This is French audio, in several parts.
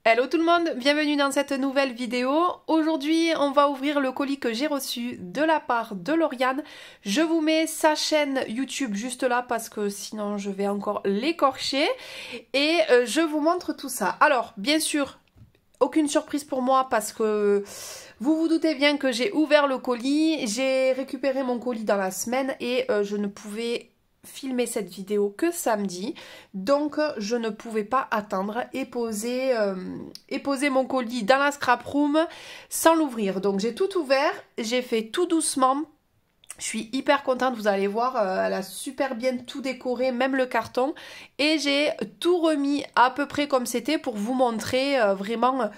Hello tout le monde, bienvenue dans cette nouvelle vidéo. Aujourd'hui, on va ouvrir le colis que j'ai reçu de la part de Lauriane. Je vous mets sa chaîne YouTube juste là parce que sinon je vais encore l'écorcher. Et je vous montre tout ça. Alors, bien sûr, aucune surprise pour moi parce que vous vous doutez bien que j'ai ouvert le colis. J'ai récupéré mon colis dans la semaine et je ne pouvais filmer cette vidéo que samedi, donc je ne pouvais pas attendre et poser mon colis dans la scrap room sans l'ouvrir. Donc j'ai tout ouvert, j'ai fait tout doucement. Je suis hyper contente, vous allez voir, elle a super bien tout décoré, même le carton. Et j'ai tout remis à peu près comme c'était pour vous montrer vraiment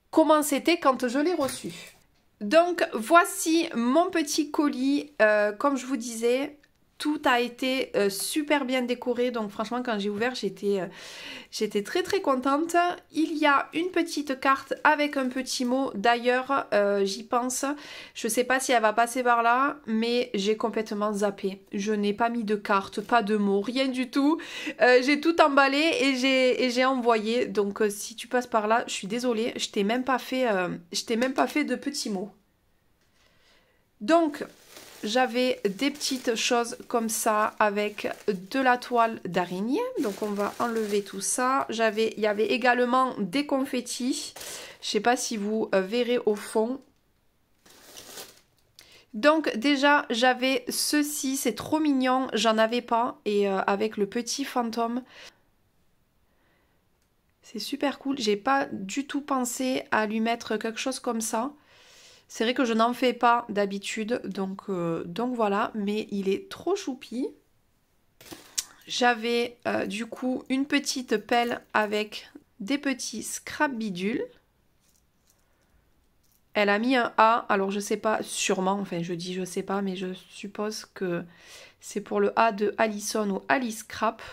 comment c'était quand je l'ai reçu. Donc voici mon petit colis, comme je vous disais. Tout a été super bien décoré, donc franchement quand j'ai ouvert j'étais très contente. Il y a une petite carte avec un petit mot, d'ailleurs j'y pense, je sais pas si elle va passer par là, mais j'ai complètement zappé. Je n'ai pas mis de carte, pas de mots, rien du tout. J'ai tout emballé et j'ai envoyé, donc si tu passes par là, je suis désolée, je t'ai même pas fait de petits mots. Donc j'avais des petites choses comme ça avec de la toile d'araignée. Donc on va enlever tout ça. Il y avait également des confettis. Je ne sais pas si vous verrez au fond. Donc déjà j'avais ceci, c'est trop mignon. J'en avais pas. Et avec le petit fantôme. C'est super cool. J'ai pas du tout pensé à lui mettre quelque chose comme ça. C'est vrai que je n'en fais pas d'habitude, donc voilà, mais il est trop choupi. J'avais du coup une petite pelle avec des petits scrap bidules. Elle a mis un A, alors je sais pas, sûrement, enfin je dis je sais pas, mais je suppose que c'est pour le A de Alison ou Alice Scrap.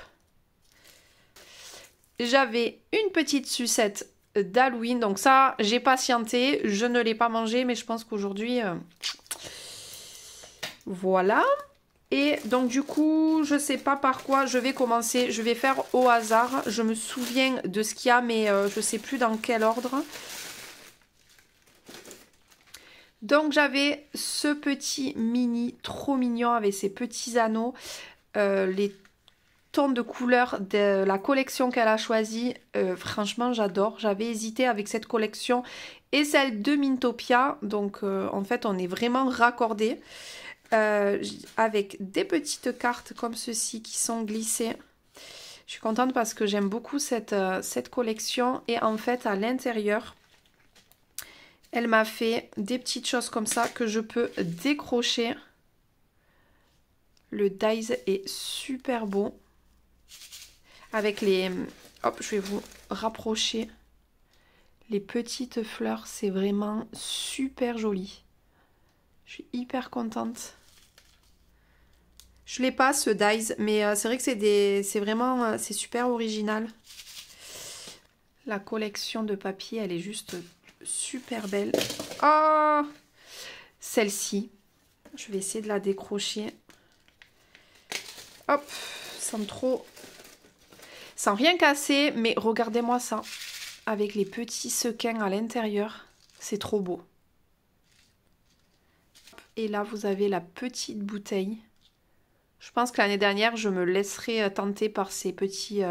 J'avais une petite sucette d'Halloween, donc ça j'ai patienté, je ne l'ai pas mangé, mais je pense qu'aujourd'hui voilà. Et donc du coup je sais pas par quoi je vais commencer, je vais faire au hasard. Je me souviens de ce qu'il y a, mais je sais plus dans quel ordre. Donc j'avais ce petit mini trop mignon avec ses petits anneaux, les tons de couleurs de la collection qu'elle a choisie. Franchement j'adore. J'avais hésité avec cette collection et celle de Mintopia, donc en fait on est vraiment raccordés, avec des petites cartes comme ceci qui sont glissées. Je suis contente parce que j'aime beaucoup cette collection, et en fait à l'intérieur elle m'a fait des petites choses comme ça que je peux décrocher. Le dies est super beau. Avec les... Hop, je vais vous rapprocher. Les petites fleurs, c'est vraiment super joli. Je suis hyper contente. Je l'ai pas ce dies, mais c'est vrai que c'est vraiment... c'est super original. La collection de papier, elle est juste super belle. Oh, celle-ci. Je vais essayer de la décrocher. Hop, sans rien casser, mais regardez-moi ça. Avec les petits sequins à l'intérieur, c'est trop beau. Et là, vous avez la petite bouteille. Je pense que l'année dernière, je me laisserai tenter par ces petits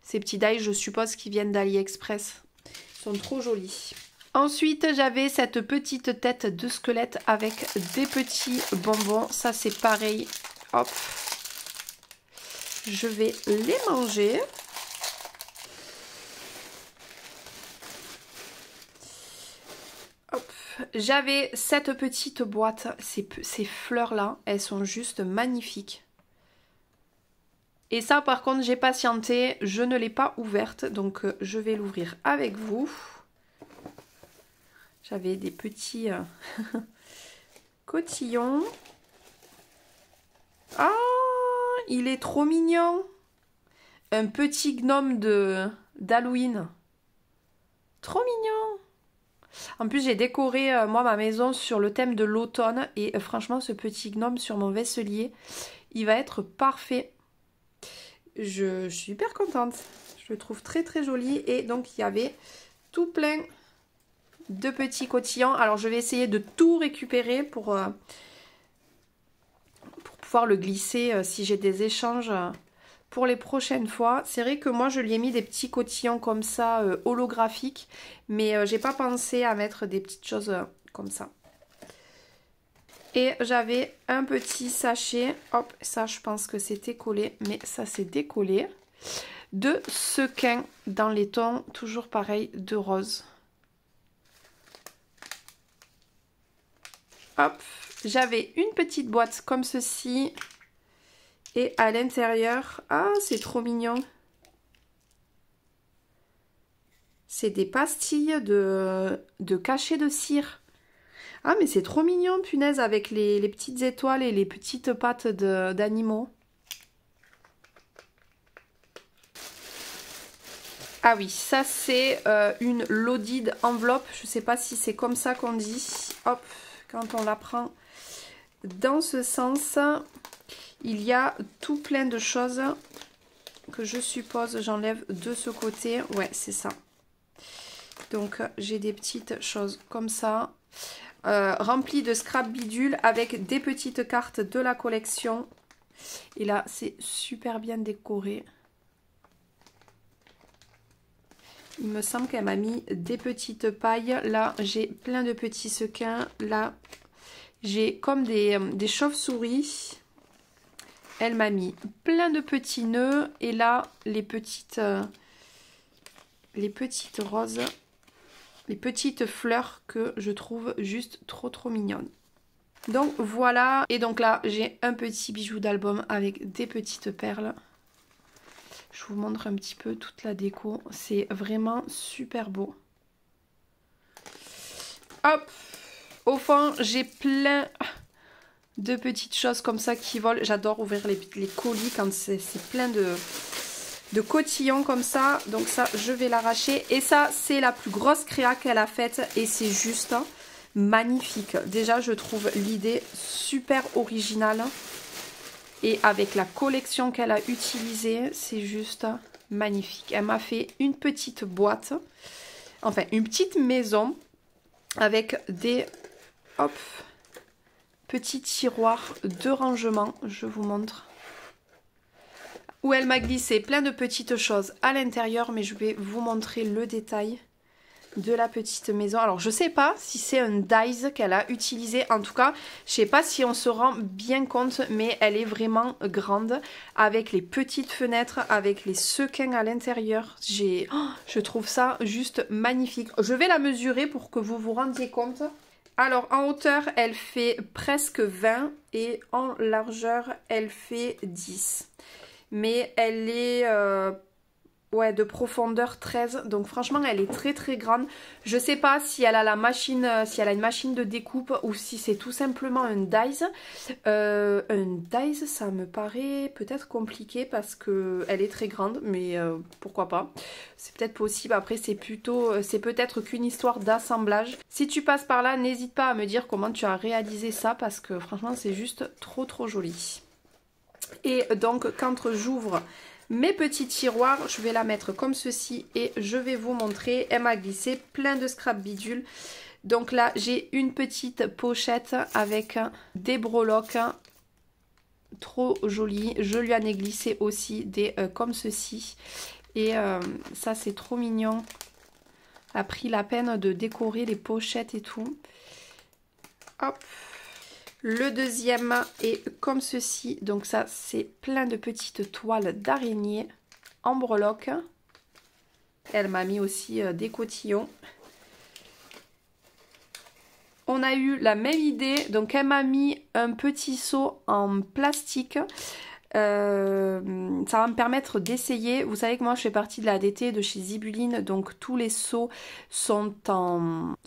dies. Je suppose qu'ils viennent d'AliExpress. Ils sont trop jolis. Ensuite, j'avais cette petite tête de squelette avec des petits bonbons. Ça, c'est pareil. Hop. Je vais les manger. Hop. J'avais cette petite boîte. Ces fleurs-là, elles sont juste magnifiques. Et ça, par contre, j'ai patienté. Je ne l'ai pas ouverte. Donc, je vais l'ouvrir avec vous. J'avais des petits cotillons. Ah, il est trop mignon. Un petit gnome d'Halloween. Trop mignon. En plus, j'ai décoré moi ma maison sur le thème de l'automne. Et franchement, ce petit gnome sur mon vaisselier, il va être parfait. Je suis hyper contente. Je le trouve très joli. Et donc, il y avait tout plein de petits cotillons. Alors je vais essayer de tout récupérer pour pouvoir le glisser si j'ai des échanges pour les prochaines fois. C'est vrai que moi je lui ai mis des petits cotillons comme ça holographiques, mais j'ai pas pensé à mettre des petites choses comme ça. Et j'avais un petit sachet, hop, ça je pense que c'était collé, mais ça s'est décollé, de sequins dans les tons, toujours pareil, de rose. Hop, j'avais une petite boîte comme ceci, et à l'intérieur, ah c'est trop mignon, c'est des pastilles de cachet de cire. Ah mais c'est trop mignon, punaise, avec les petites étoiles et les petites pattes d'animaux. Ah oui, ça c'est une loaded enveloppe. Je sais pas si c'est comme ça qu'on dit. Hop, quand on la prend dans ce sens, il y a tout plein de choses que je suppose j'enlève de ce côté. Ouais, c'est ça. Donc j'ai des petites choses comme ça. Rempli de scrap bidule avec des petites cartes de la collection. Et là, c'est super bien décoré. Il me semble qu'elle m'a mis des petites pailles. Là, j'ai plein de petits sequins. Là, j'ai comme des chauves-souris. Elle m'a mis plein de petits nœuds. Et là, les petites roses. Les petites fleurs que je trouve juste trop mignonnes. Donc voilà, et donc là j'ai un petit bijou d'album avec des petites perles. Je vous montre un petit peu toute la déco, c'est vraiment super beau. Hop, au fond j'ai plein de petites choses comme ça qui volent. J'adore ouvrir les colis quand c'est plein de cotillons comme ça. Donc ça je vais l'arracher, et ça c'est la plus grosse créa qu'elle a faite et c'est juste magnifique. Déjà je trouve l'idée super originale et avec la collection qu'elle a utilisée, c'est juste magnifique. Elle m'a fait une petite boîte, enfin une petite maison avec des hop, petits tiroirs de rangement. Je vous montre. Où elle m'a glissé plein de petites choses à l'intérieur, mais je vais vous montrer le détail de la petite maison. Alors je sais pas si c'est un dies qu'elle a utilisé, en tout cas je sais pas si on se rend bien compte, mais elle est vraiment grande avec les petites fenêtres, avec les sequins à l'intérieur. Je trouve ça juste magnifique. Je vais la mesurer pour que vous vous rendiez compte. Alors en hauteur elle fait presque 20 et en largeur elle fait 10. Mais elle est ouais, de profondeur 13, donc franchement elle est très grande. Je sais pas si elle a la machine, si elle a une machine de découpe ou si c'est tout simplement un dies. Un dies ça me paraît peut-être compliqué parce que elle est très grande, mais pourquoi pas, c'est peut-être possible. Après c'est peut-être qu'une histoire d'assemblage. Si tu passes par là, n'hésite pas à me dire comment tu as réalisé ça, parce que franchement c'est juste trop joli. Et donc quand j'ouvre mes petits tiroirs, je vais la mettre comme ceci et je vais vous montrer. Elle m'a glissé plein de scrap bidule. Donc là j'ai une petite pochette avec des breloques, trop jolie. Je lui en ai glissé aussi des comme ceci. Et ça c'est trop mignon. Elle a pris la peine de décorer les pochettes et tout. Hop. Le deuxième est comme ceci, donc ça c'est plein de petites toiles d'araignée en breloque. Elle m'a mis aussi des cotillons. On a eu la même idée, donc elle m'a mis un petit seau en plastique. Ça va me permettre d'essayer. Vous savez que moi je fais partie de la DT de chez Zibuline, donc tous les seaux sont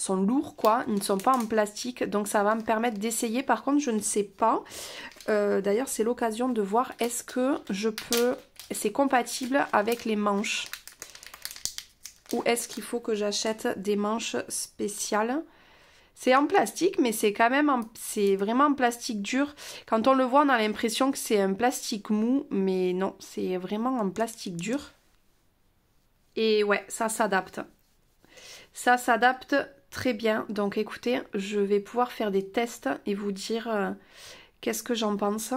lourds quoi, ils ne sont pas en plastique, donc ça va me permettre d'essayer. Par contre je ne sais pas, d'ailleurs c'est l'occasion de voir est-ce que c'est compatible avec les manches, ou est-ce qu'il faut que j'achète des manches spéciales. C'est en plastique, mais c'est quand même c'est vraiment en plastique dur. Quand on le voit, on a l'impression que c'est un plastique mou, mais non, c'est vraiment en plastique dur. Et ouais, ça s'adapte. Ça s'adapte très bien. Donc écoutez, je vais pouvoir faire des tests et vous dire qu'est-ce que j'en pense.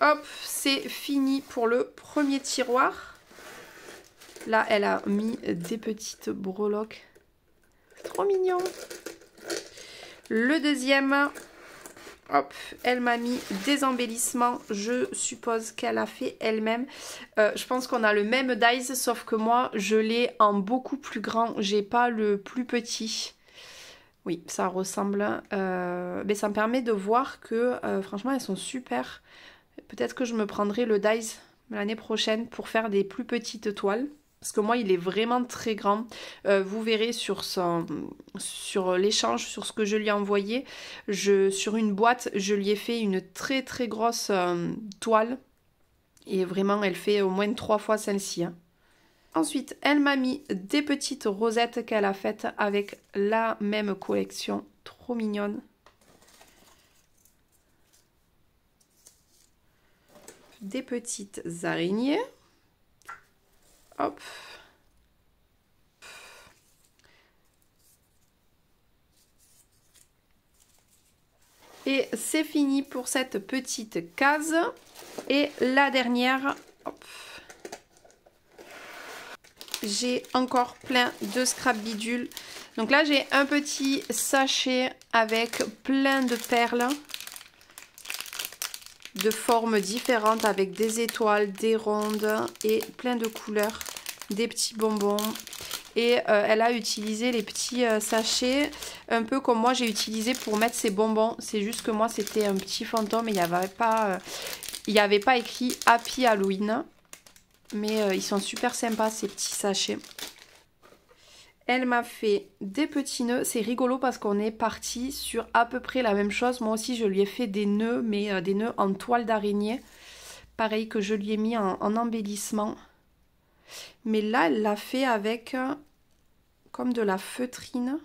Hop, c'est fini pour le premier tiroir. Là, elle a mis des petites breloques. Trop mignon. Le deuxième, hop, elle m'a mis des embellissements. Je suppose qu'elle a fait elle-même. Je pense qu'on a le même dies, sauf que moi, je l'ai en beaucoup plus grand. J'ai pas le plus petit. Oui, ça ressemble. Mais ça me permet de voir que, franchement, elles sont super. Peut-être que je me prendrai le dies l'année prochaine pour faire des plus petites toiles. Parce que moi, il est vraiment très grand. Vous verrez sur l'échange, sur ce que je lui ai envoyé. Sur une boîte, je lui ai fait une très très grosse toile. Et vraiment, elle fait au moins 3 fois celle-ci. Hein. Ensuite, elle m'a mis des petites rosettes qu'elle a faites avec la même collection. Trop mignonne. Des petites araignées. Hop. Et c'est fini pour cette petite case. Et la dernière, hop. J'ai encore plein de scrap bidules. Donc là, j'ai un petit sachet avec plein de perles de formes différentes avec des étoiles, des rondes et plein de couleurs, des petits bonbons. Et elle a utilisé les petits sachets un peu comme moi j'ai utilisé pour mettre ses bonbons. C'est juste que moi c'était un petit fantôme et il n'y avait pas écrit Happy Halloween. Mais ils sont super sympas ces petits sachets. Elle m'a fait des petits nœuds. C'est rigolo parce qu'on est parti sur à peu près la même chose. Moi aussi, je lui ai fait des nœuds, mais des nœuds en toile d'araignée. Pareil que je lui ai mis en embellissement. Mais là, elle l'a fait avec comme de la feutrine.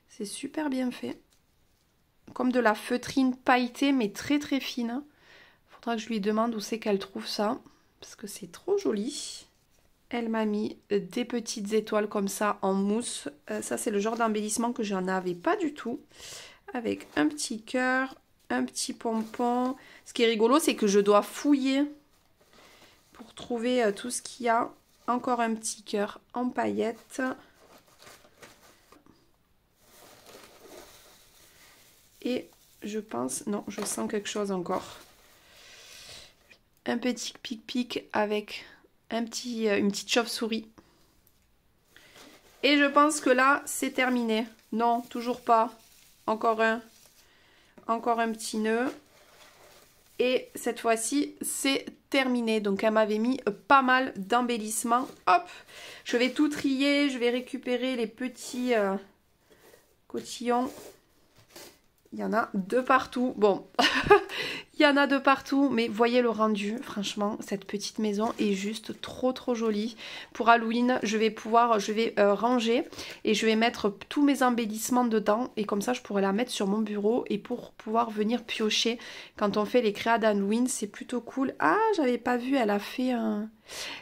C'est super bien fait. Comme de la feutrine pailletée, mais très très fine. Faudra que je lui demande où c'est qu'elle trouve ça. Parce que c'est trop joli. Elle m'a mis des petites étoiles comme ça en mousse. Ça, c'est le genre d'embellissement que j'en avais pas du tout. Avec un petit cœur, un petit pompon. Ce qui est rigolo, c'est que je dois fouiller pour trouver tout ce qu'il y a. Encore un petit cœur en paillettes. Et je pense... Non, je sens quelque chose encore. Un petit pic-pic avec... une petite chauve-souris. Et je pense que là, c'est terminé. Non, toujours pas. Encore un petit nœud. Et cette fois-ci, c'est terminé. Donc, elle m'avait mis pas mal d'embellissements. Hop, je vais tout trier. Je vais récupérer les petits cotillons. Il y en a de partout. Bon, il y en a de partout, mais voyez le rendu. Franchement, cette petite maison est juste trop trop jolie. Pour Halloween, je vais ranger et je vais mettre tous mes embellissements dedans. Et comme ça, je pourrai la mettre sur mon bureau et pour pouvoir venir piocher quand on fait les créas d'Halloween. C'est plutôt cool. Ah, j'avais pas vu, elle a fait un...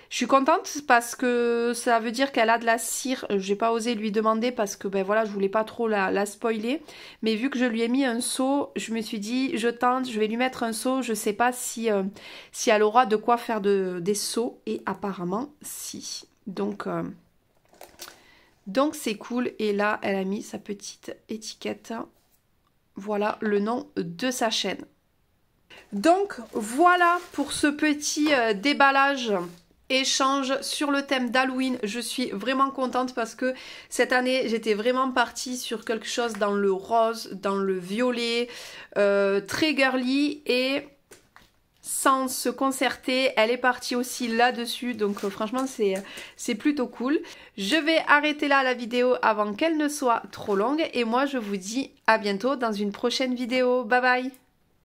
Je suis contente parce que ça veut dire qu'elle a de la cire. J'ai pas osé lui demander parce que ben voilà, je voulais pas trop la spoiler. Mais vu que je lui ai mis un seau, je me suis dit je tente, je vais lui mettre un seau. Je sais pas si elle aura de quoi faire des seaux et apparemment si. Donc c'est cool. Et là, elle a mis sa petite étiquette. Voilà le nom de sa chaîne. Donc voilà pour ce petit déballage échange sur le thème d'Halloween. Je suis vraiment contente parce que cette année j'étais vraiment partie sur quelque chose dans le rose, dans le violet, très girly et sans se concerter, elle est partie aussi là-dessus, donc franchement c'est plutôt cool. Je vais arrêter là la vidéo avant qu'elle ne soit trop longue et moi je vous dis à bientôt dans une prochaine vidéo. Bye bye!